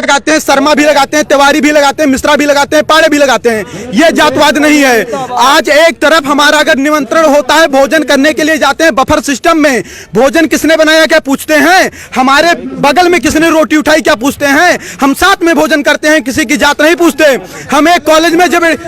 लगाते हैं, शर्मा भी लगाते हैं, तिवारी भी लगाते हैं, मिश्रा भी लगाते हैं, पाड़े भी लगाते हैं। ये जातवाद नहीं है। आज एक तरफ हमारा अगर निमंत्रण होता है, भोजन करने के लिए जाते हैं बफर सिस्टम में, भोजन किसने बनाया क्या पूछते हैं, हमारे बगल में किसने रोटी उठाई क्या पूछते हैं, हम साथ में भोजन करते हैं, किसी की जात नहीं पूछते। हम एक कॉलेज में जब एक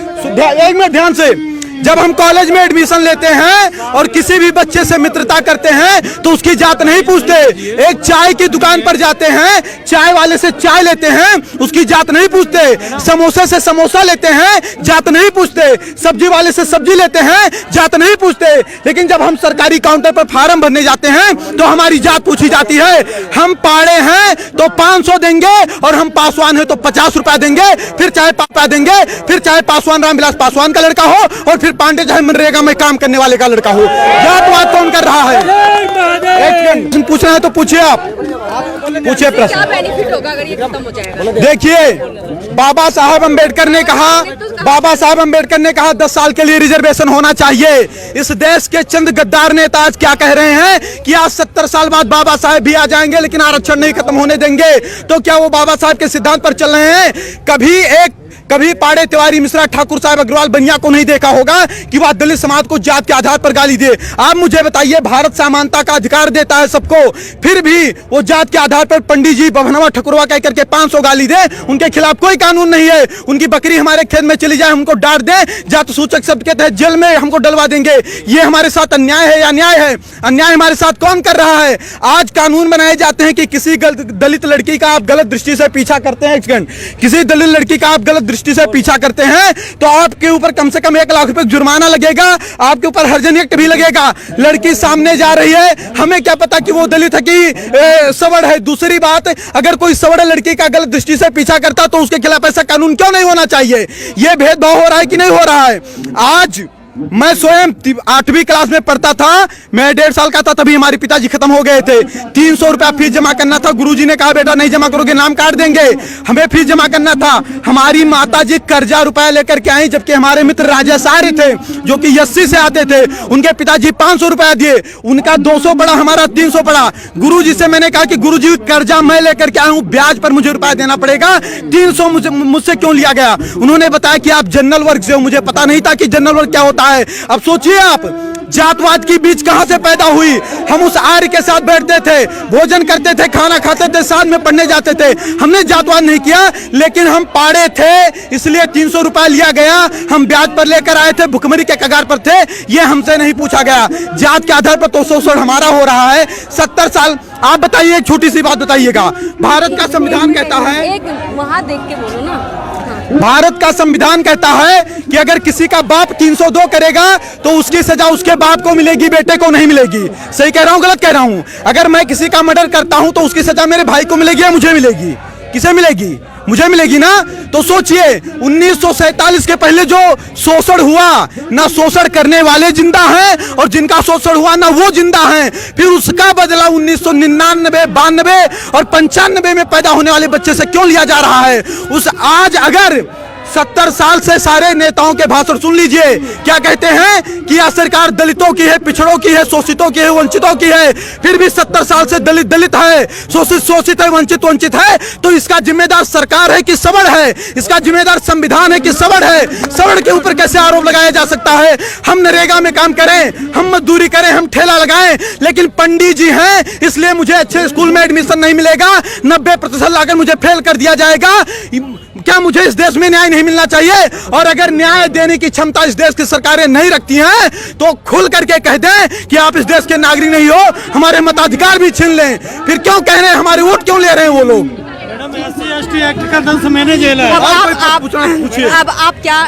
मिनट ध्यान से, जब हम कॉलेज में एडमिशन लेते हैं और किसी भी बच्चे से मित्रता करते हैं तो उसकी जात नहीं पूछते। एक चाय की दुकान पर जाते हैं, चाय वाले से चाय लेते हैं, उसकी जात नहीं पूछते। समोसे से समोसा लेते हैं, जात नहीं पूछते। सब्जी वाले से सब्जी लेते हैं, जात नहीं पूछते। लेकिन जब हम सरकारी काउंटर पर फार्म भरने जाते हैं तो हमारी जात पूछी जाती है। हम पाड़े हैं तो 500 देंगे और हम पासवान हैं तो 50 रुपया देंगे, फिर चाहे पापा देंगे, फिर चाहे पासवान रामविलास पासवान का लड़का हो और फिर पांडे चाहे मनरेगा में काम करने वाले का लड़का हो। जातवाद कौन कर रहा है? एक पूछना है तो पूछिए, आप पूछिए प्रश्न। क्या बेनिफिट होगा अगर ये खत्म हो जाएगा? देखिए, बाबा साहब अंबेडकर ने कहा 10 साल के लिए रिजर्वेशन होना चाहिए। इस देश के चंद गद्दार नेता आज क्या कह रहे हैं कि आज 70 साल बाद बाबा साहब भी आ जाएंगे लेकिन आरक्षण नहीं खत्म होने देंगे। तो क्या वो बाबा साहब के सिद्धांत पर चल रहे हैं? कभी पाड़े, तिवारी, मिश्रा, ठाकुर साहब, अग्रवाल, बनिया को नहीं देखा होगा कि वह दलित समाज को जात के आधार पर गाली दे। आप मुझे बताइए, भारत समानता का अधिकार देता है सबको, फिर भी वो जात के आधार पर पंडित जी बभनवा ठकुरवा कह करके 500 गाली दे, उनके खिलाफ कोई कानून नहीं है। उनकी बकरी हमारे खेत में चली जाए, हमको डांट दे, जात सूचक शब्द के तहत जेल में हमको डलवा देंगे। ये हमारे साथ अन्याय है या न्याय है? अन्याय हमारे साथ कौन कर रहा है? आज कानून बनाए जाते हैं कि किसी दलित लड़की का आप गलत दृष्टि से पीछा करते हैं, किसी दलित लड़की का आप गलत दृष्टि से पीछा करते हैं तो आपके ऊपर कम से कम 1 लाख रुपए जुर्माना लगेगा, आपके ऊपर हर्जन एक्ट भी लगेगा। लड़की सामने जा रही है, हमें क्या पता कि वो दलित है कि सवर्ण है। दूसरी बात, अगर कोई सवर्ण लड़की का गलत दृष्टि से पीछा करता तो उसके खिलाफ ऐसा कानून क्यों नहीं होना चाहिए? यह भेदभाव हो रहा है कि नहीं हो रहा है? आज मैं स्वयं 8वीं क्लास में पढ़ता था, मैं 1.5 साल का था, तभी हमारे पिताजी खत्म हो गए थे। 300 रुपया फीस जमा करना था, गुरुजी ने कहा बेटा नहीं जमा करोगे नाम काट देंगे। हमें फीस जमा करना था। हमारी माताजी कर्जा रुपया लेकर के आई, जबकि हमारे मित्र राजासारी थे जो कि 80 से आते थे, उनके पिताजी 500 रुपया दिए, उनका 200 पड़ा, हमारा 300 पड़ा। गुरुजी से मैंने कहा कि गुरुजी कर्जा मैं लेकर के आया हूं, ब्याज पर मुझे रुपया देना पड़ेगा, 300 मुझसे क्यों लिया गया? उन्होंने बताया कि आप जनरल वर्ग से हो। मुझे पता नहीं था कि जनरल वर्ग क्या होता है। अब सोचिए आप, जातवाद की बीज कहां से पैदा हुई? हम उस आर्य के साथ बैठते थे, भोजन करते थे, खाना खाते थे, साथ में पढ़ने जाते थे। हमने जातवाद नहीं किया, लेकिन हम पाड़े थे इसलिए 300 रुपया लिया गया, हम ब्याज पर लेकर आए थे, भुखमरी के कगार पर थे, ये हमसे नहीं पूछा गया। जात के आधार पर तो शोषण हमारा हो रहा है 70 साल। आप बताइए, एक छोटी सी बात बताइएगा, भारत का संविधान कहता है, एक वहां देख के बोलो ना, भारत का संविधान कहता है कि अगर किसी का बाप 302 करेगा तो उसकी सजा उसके बाप को मिलेगी, बेटे को नहीं मिलेगी। सही कह रहा हूं, गलत कह रहा हूं? अगर मैं किसी का मर्डर करता हूं तो उसकी सजा मेरे भाई को मिलेगी या मुझे मिलेगी? किसे मिलेगी? मुझे मिलेगी ना। तो सोचिए, 1947 के पहले जो शोषण हुआ, ना शोषण करने वाले जिंदा हैं और जिनका शोषण हुआ ना वो जिंदा हैं। फिर उसका बदला 1999, 92 और 95 में पैदा होने वाले बच्चे से क्यों लिया जा रहा है? आज अगर 70 साल से सारे नेताओं के भाषण सुन लीजिए, क्या कहते हैं कि यह सरकार दलितों की है, पिछड़ों की है, शोषितों की है, वंचितों की है। फिर भी 70 साल से दलित दलित है, शोषित शोषित है, वंचित वंचित है। तो इसका जिम्मेदार सरकार है कि सवर्ण है? इसका जिम्मेदार संविधान है कि सवर्ण है? सवर्ण के ऊपर कैसे आरोप लगाया जा सकता है? हम नरेगा में काम करें, हम मजदूरी करें, हम ठेला लगाएं, लेकिन पंडित जी हैं इसलिए मुझे अच्छे स्कूल में एडमिशन नहीं मिलेगा, 90% लाकर मुझे फेल कर दिया जाएगा। क्या मुझे इस देश में न्याय नहीं मिलना चाहिए? और अगर न्याय देने की क्षमता इस देश की सरकारें नहीं रखती हैं तो खुल करके कह दें कि आप इस देश के नागरिक नहीं हो, हमारे मताधिकार भी छीन लें। फिर क्यों कह रहे हैं, हमारे वोट क्यों ले रहे हैं वो लोग? SC/ST एक्ट का 10 महीने जेल है। अब आप क्या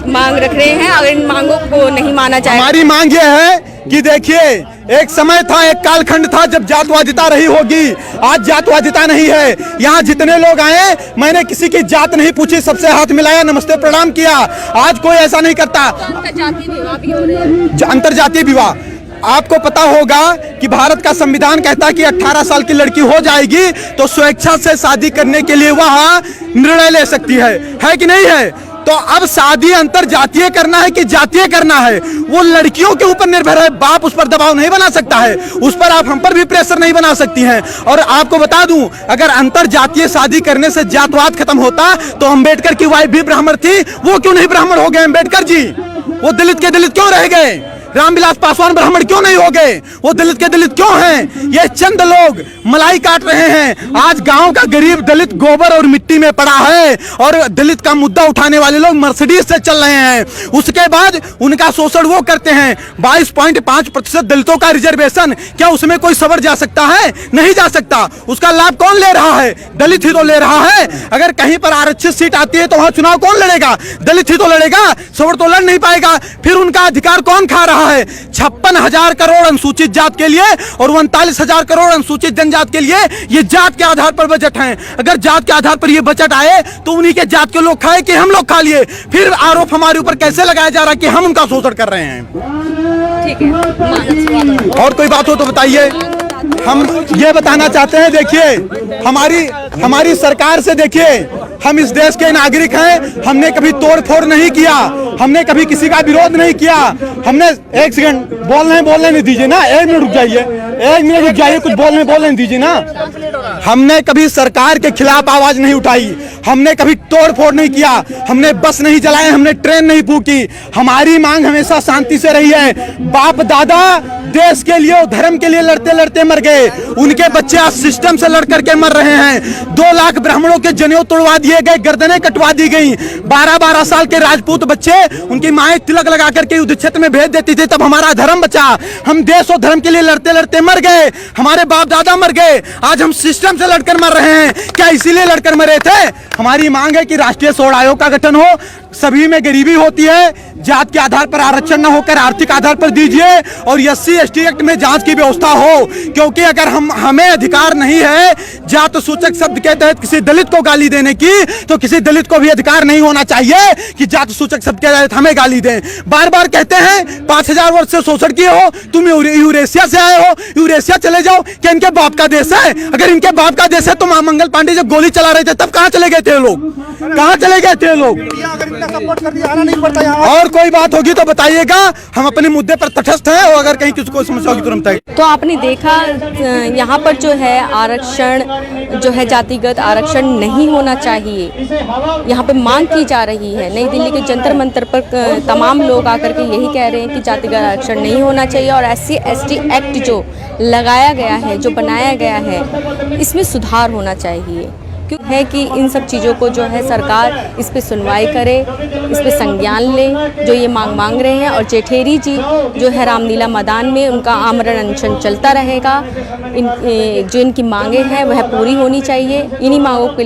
मांग रख रहे हैं अगर इन मांगों को नहीं माना जाए? हमारी मांग ये है कि देखिए, एक समय था, एक कालखंड था जब जातवादिता रही होगी। आज जातवादिता नहीं है। यहाँ जितने लोग आए, मैंने किसी की जात नहीं पूछी, सबसे हाथ मिलाया, नमस्ते प्रणाम किया। आज कोई ऐसा नहीं करता। अंतरजातीय विवाह, आपको पता होगा कि भारत का संविधान कहता है कि 18 साल की लड़की हो जाएगी तो स्वेच्छा से शादी करने के लिए वह निर्णय ले सकती है कि नहीं है? तो अब शादी अंतर जातीय करना है कि जातीय करना है, वो लड़कियों के ऊपर निर्भर है। बाप उस पर दबाव नहीं बना सकता है, उस पर आप हम पर भी प्रेशर नहीं बना सकती हैं। और आपको बता दूं, अगर अंतर जातीय शादी करने से जातवाद खत्म होता तो अम्बेडकर की वाइफ भी ब्राह्मण थी, वो क्यों नहीं ब्राह्मण हो गए अम्बेडकर जी? वो दलित के दलित क्यों रह गए? रामविलास पासवान ब्राह्मण क्यों नहीं हो गए? वो दलित के दलित क्यों हैं? ये चंद लोग मलाई काट रहे हैं। आज गांव का गरीब दलित गोबर और मिट्टी में पड़ा है और दलित का मुद्दा उठाने वाले लोग मर्सिडीज से चल रहे हैं। उसके बाद उनका शोषण वो करते हैं। 22.5% दलितों का रिजर्वेशन, क्या उसमें कोई सवर जा सकता है? नहीं जा सकता। उसका लाभ कौन ले रहा है? दलित ही तो ले रहा है। अगर कहीं पर आरक्षित सीट आती है तो वहां चुनाव कौन लड़ेगा? दलित ही तो लड़ेगा, सवर तो लड़ नहीं पाएगा। फिर उनका अधिकार कौन खा रहा है? 56,000 करोड़ अनुसूचित जात के लिए और 39,000 करोड़ अनुसूचित जनजात के लिए। ये जात के आधार पर बजट है। अगर जात के आधार पर ये बजट आए तो उन्हीं के जात के लोग खाए कि हम लोग खा लिए? फिर आरोप हमारे ऊपर कैसे लगाया जा रहा है कि हम उनका शोषण कर रहे हैं? ठीक है, और कोई बात हो तो बताइए। हम ये बताना चाहते हैं, देखिए हमारी सरकार से, देखिए हम इस देश के नागरिक हैं। हमने कभी तोड़ फोड़ नहीं किया, हमने कभी किसी का विरोध नहीं किया। हमने एक सेकंड बोलने नहीं दीजिए ना, 1 मिनट रुक जाइए, 1 मिनट रुक जाइए, कुछ बोलने दीजिए ना। हमने कभी सरकार के खिलाफ आवाज नहीं उठाई, हमने कभी तोड़ फोड़ नहीं किया, हमने बस नहीं जलाए, हमने ट्रेन नहीं फूकी। हमारी मांग हमेशा शांति से रही है। बाप दादा देश के लिए, धर्म के लिए लड़ते लड़ते मर गए। उनके बच्चे आज सिस्टम से लड़ करके मर रहे हैं। 2 लाख ब्राह्मणों के जनेऊ तोड़वा दिए गए, गर्दनें कटवा दी गई। 12-12 साल के राजपूत बच्चे, उनकी माएं तिलक लगा करके युद्ध क्षेत्र में भेज देती थी, तब हमारा धर्म बचा। हम देश और धर्म के लिए लड़ते लड़ते मर गए, हमारे बाप दादा मर गए। आज हम सिस्टम से लड़कर मर रहे हैं। क्या इसीलिए लड़कर मरे थे? हमारी मांग है कि राष्ट्रीय सोड़ आयोग का गठन हो। सभी में गरीबी होती है, जात के आधार पर आरक्षण न होकर आर्थिक आधार पर दीजिए और SC/ST एक्ट में जांच की व्यवस्था हो। क्योंकि अगर हमें अधिकार नहीं है जात सूचक शब्द के तहत किसी दलित को गाली देने की, तो किसी दलित को भी अधिकार नहीं होना चाहिए कि जात सूचक शब्द के तहत हमें गाली दें। बार बार कहते हैं 5000 वर्ष से शोषण किए हो, तुम यूरेशिया से आए हो, यूरेशिया चले जाओ। क्या इनके बाप का देश है? अगर इनके बाप का देश है तो मंगल पांडे जब गोली चला रहे थे तब कहां चले गए थे लोग? कहां चले गए थे लोग? सपोर्ट कर दिया, आना नहीं पड़ता यहाँ। और कोई बात होगी तो बताइएगा, हम अपने मुद्दे पर तटस्थ हैं और अगर कहीं किसी को समस्या होगी तुरंत बताइए। तो आपने देखा यहाँ पर जो है आरक्षण जो है जातिगत आरक्षण नहीं होना चाहिए, यहाँ पे मांग की जा रही है। नई दिल्ली के जंतर मंतर पर तमाम लोग आकर के यही कह रहे हैं कि जातिगत आरक्षण नहीं होना चाहिए और SC/ST एक्ट जो लगाया गया है, जो बनाया गया है, इसमें सुधार होना चाहिए। क्यों है कि इन सब चीज़ों को जो है सरकार इस पे सुनवाई करे, इस पे संज्ञान ले जो ये मांग रहे हैं। और जेठेरी जी जो है रामलीला मैदान में उनका आमरण अनशन चलता रहेगा। जो इनकी मांगे हैं वह पूरी होनी चाहिए। इन्हीं मांगों के